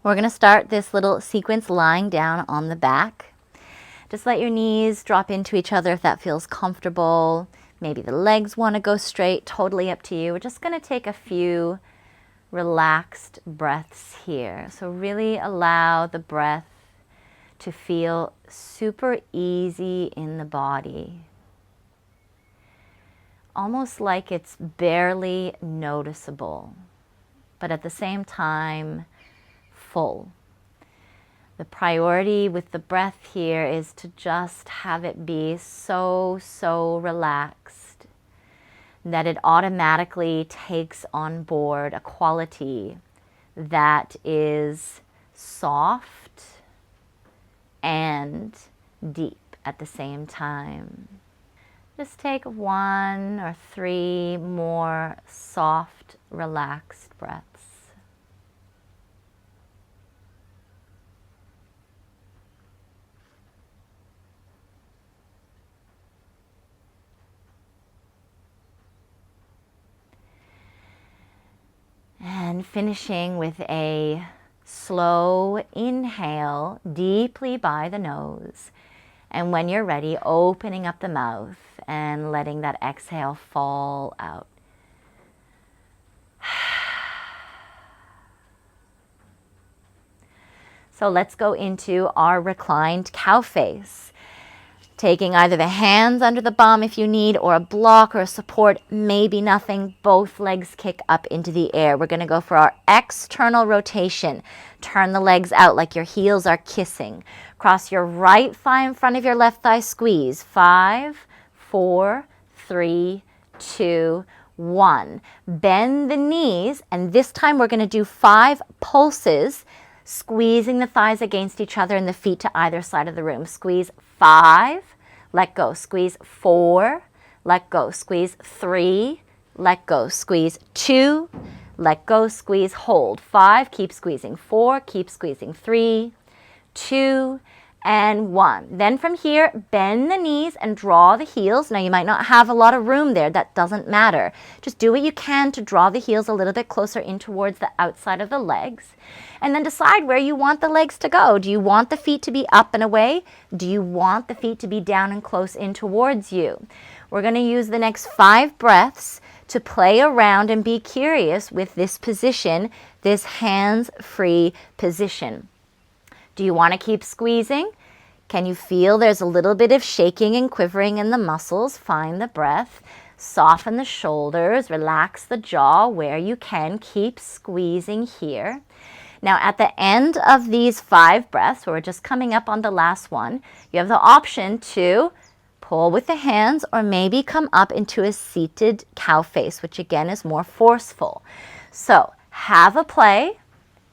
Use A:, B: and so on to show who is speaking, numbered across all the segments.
A: We're going to start this little sequence lying down on the back. Just let your knees drop into each other if that feels comfortable. Maybe the legs want to go straight, totally up to you. We're just going to take a few relaxed breaths here. So really allow the breath to feel super easy in the body. Almost like it's barely noticeable, but at the same time, full. The priority with the breath here is to just have it be so relaxed that it automatically takes on board a quality that is soft and deep at the same time. Just take 1 or 3 more soft, relaxed breaths. And finishing with a slow inhale deeply by the nose. And when you're ready, opening up the mouth and letting that exhale fall out. So let's go into our reclined cow face. Taking either the hands under the bum if you need, or a block or a support, maybe nothing. Both legs kick up into the air. We're going to go for our external rotation. Turn the legs out like your heels are kissing. Cross your right thigh in front of your left thigh, squeeze. 5, 4, 3, 2, 1. Bend the knees, and this time we're going to do 5 pulses, squeezing the thighs against each other and the feet to either side of the room. Squeeze 5, let go, squeeze 4, let go, squeeze 3, let go, squeeze 2, let go, squeeze, hold 5, keep squeezing 4, keep squeezing 3, 2, and 1. Then from here, bend the knees and draw the heels. Now you might not have a lot of room there, that doesn't matter. Just do what you can to draw the heels a little bit closer in towards the outside of the legs. And then decide where you want the legs to go. Do you want the feet to be up and away? Do you want the feet to be down and close in towards you? We're going to use the next 5 breaths to play around and be curious with this position, this hands-free position. Do you want to keep squeezing? Can you feel there's a little bit of shaking and quivering in the muscles? Find the breath. Soften the shoulders. Relax the jaw where you can. Keep squeezing here. Now at the end of these 5 breaths, we're just coming up on the last one, you have the option to pull with the hands or maybe come up into a seated cow face, which again is more forceful. So have a play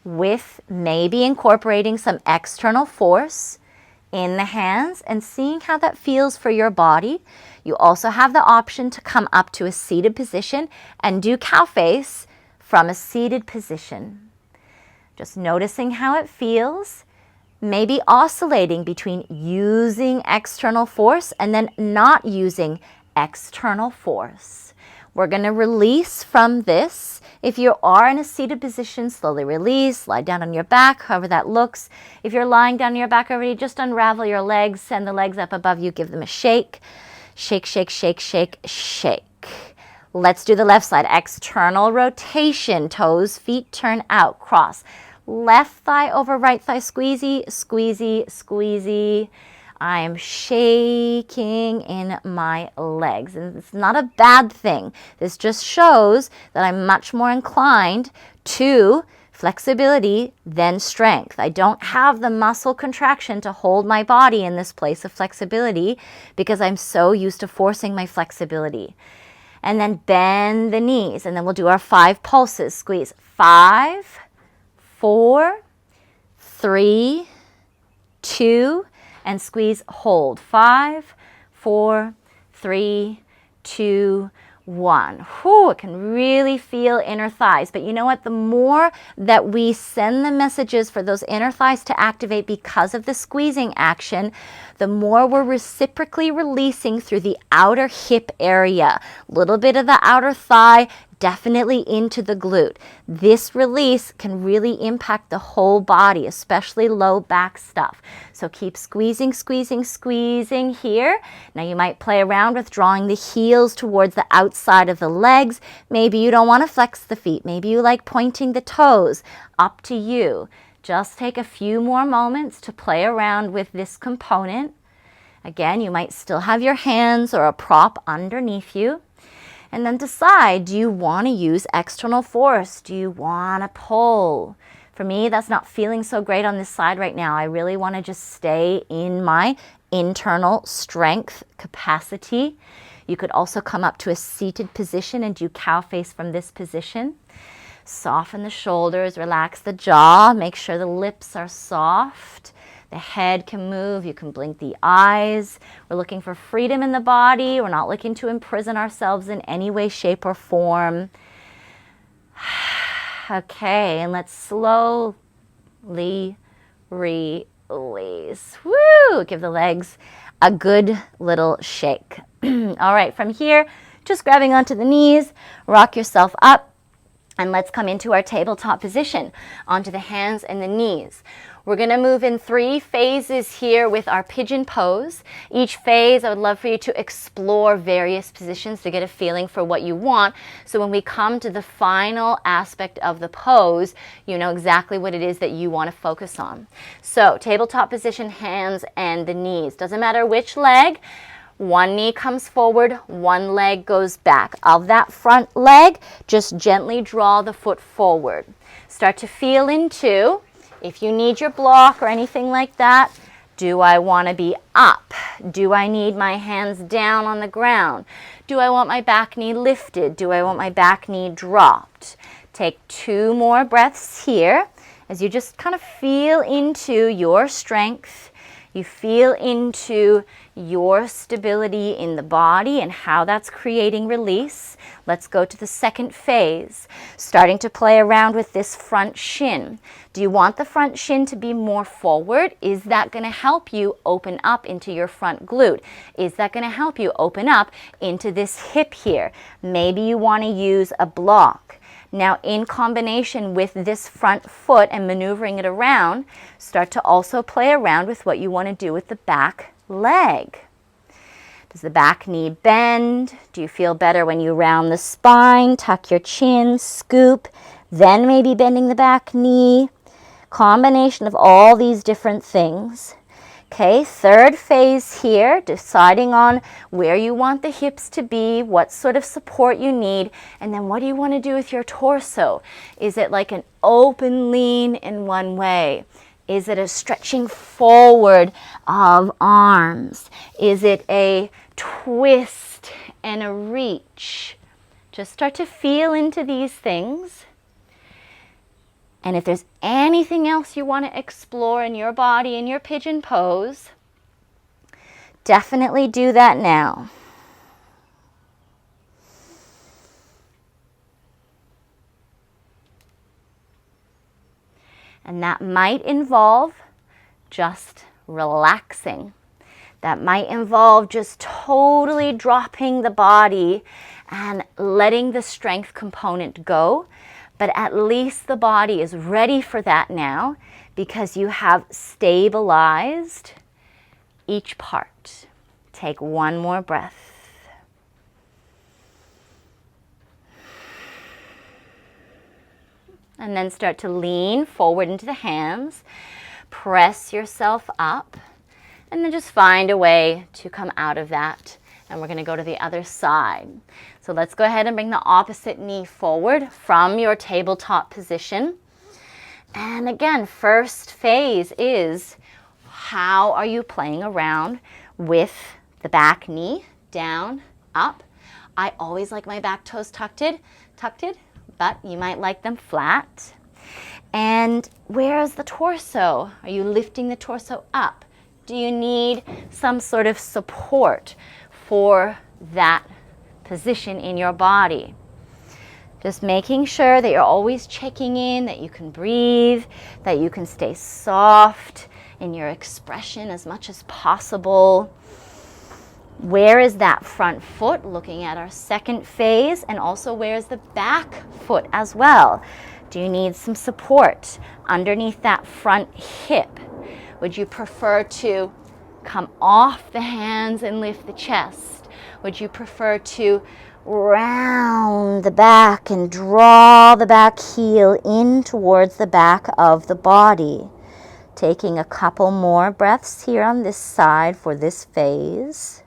A: with maybe incorporating some external force in the hands and seeing how that feels for your body. You also have the option to come up to a seated position and do cow face from a seated position. Just noticing how it feels, maybe oscillating between using external force and then not using external force. We're going to release from this. If you are in a seated position, slowly release, lie down on your back, however that looks. If you're lying down on your back already, just unravel your legs, send the legs up above you, give them a shake. Shake, shake, shake, shake, shake. Let's do the left side. External rotation, toes, feet turn out, cross. Left thigh over right thigh, squeezy, squeezy, squeezy. I am shaking in my legs. And it's not a bad thing. This just shows that I'm much more inclined to flexibility than strength. I don't have the muscle contraction to hold my body in this place of flexibility because I'm so used to forcing my flexibility. And then bend the knees, and then we'll do our 5 pulses. Squeeze 5, 4, 3, 2, and squeeze, hold. 5, 4, 3, 2, 1. Whew, it can really feel inner thighs. But you know what? The more that we send the messages for those inner thighs to activate because of the squeezing action, the more we're reciprocally releasing through the outer hip area. A little bit of the outer thigh definitely into the glute. This release can really impact the whole body, especially low back stuff. So keep squeezing, squeezing, squeezing here. Now you might play around with drawing the heels towards the outside of the legs. Maybe you don't want to flex the feet. Maybe you like pointing the toes. Up to you. Just take a few more moments to play around with this component. Again, you might still have your hands or a prop underneath you. And then decide, do you want to use external force? Do you want to pull? For me, that's not feeling so great on this side right now. I really want to just stay in my internal strength capacity. You could also come up to a seated position and do cow face from this position. Soften the shoulders, relax the jaw, make sure the lips are soft. The head can move, you can blink the eyes. We're looking for freedom in the body. We're not looking to imprison ourselves in any way, shape, or form. Okay, and let's slowly release. Woo! Give the legs a good little shake. All right, from here, just grabbing onto the knees, rock yourself up, and let's come into our tabletop position, onto the hands and the knees. We're going to move in 3 phases here with our pigeon pose. Each phase, I would love for you to explore various positions to get a feeling for what you want. So when we come to the final aspect of the pose, you know exactly what it is that you want to focus on. So tabletop position, hands and the knees. Doesn't matter which leg. One knee comes forward, one leg goes back. Of that front leg, just gently draw the foot forward. Start to feel into, if you need your block or anything like that, do I want to be up? Do I need my hands down on the ground? Do I want my back knee lifted? Do I want my back knee dropped? Take 2 more breaths here as you just kind of feel into your strength. You feel into your stability in the body and how that's creating release. Let's go to the second phase, starting to play around with this front shin. Do you want the front shin to be more forward? Is that going to help you open up into your front glute? Is that going to help you open up into this hip here? Maybe you want to use a block. Now, in combination with this front foot and maneuvering it around, start to also play around with what you want to do with the back leg. Does the back knee bend? Do you feel better when you round the spine, tuck your chin, scoop, then maybe bending the back knee? Combination of all these different things. Okay, third phase here, deciding on where you want the hips to be, what sort of support you need, and then what do you want to do with your torso? Is it like an open lean in one way? Is it a stretching forward of arms? Is it a twist and a reach? Just start to feel into these things. And if there's anything else you want to explore in your body, in your pigeon pose, definitely do that now. And that might involve just relaxing. That might involve just totally dropping the body and letting the strength component go. But at least the body is ready for that now because you have stabilized each part. Take one more breath. And then start to lean forward into the hands. Press yourself up. And then just find a way to come out of that. And we're going to go to the other side. So let's go ahead and bring the opposite knee forward from your tabletop position. And again, first phase is how are you playing around with the back knee, down, up. I always like my back toes tucked in, but you might like them flat. And where is the torso? Are you lifting the torso up? Do you need some sort of support for that position in your body? Just making sure that you're always checking in, that you can breathe, that you can stay soft in your expression as much as possible. Where is that front foot? Looking at our second phase. And also, where is the back foot as well? Do you need some support underneath that front hip? Would you prefer to come off the hands and lift the chest? Would you prefer to round the back and draw the back heel in towards the back of the body? Taking a couple more breaths here on this side for this phase.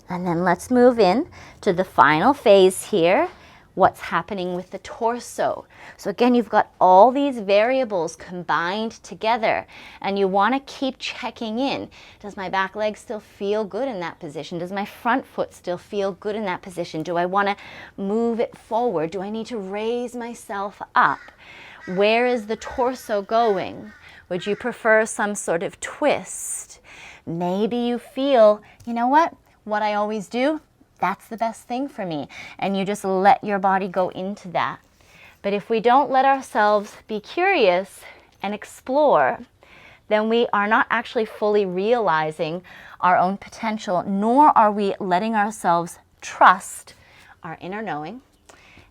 A: And then let's move in to the final phase here. What's happening with the torso? So again, you've got all these variables combined together, and you want to keep checking in. Does my back leg still feel good in that position? Does my front foot still feel good in that position? Do I want to move it forward? Do I need to raise myself up? Where is the torso going? Would you prefer some sort of twist? Maybe you feel, you know what I always do, that's the best thing for me. And you just let your body go into that. But if we don't let ourselves be curious and explore, then we are not actually fully realizing our own potential, nor are we letting ourselves trust our inner knowing,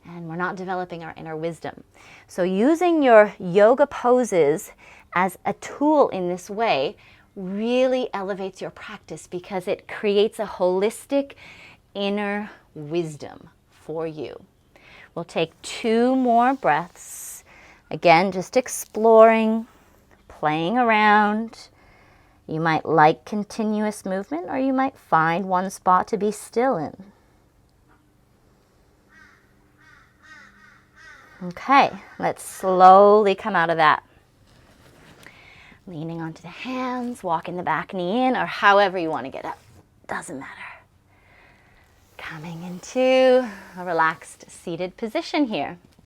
A: and we're not developing our inner wisdom. So using your yoga poses as a tool in this way really elevates your practice, because it creates a holistic inner wisdom for you. We'll take 2 more breaths. Again, just exploring, playing around. You might like continuous movement, or you might find one spot to be still in. Okay, let's slowly come out of that. Leaning onto the hands, walking the back knee in, or however you want to get up. Doesn't matter. Coming into a relaxed seated position here.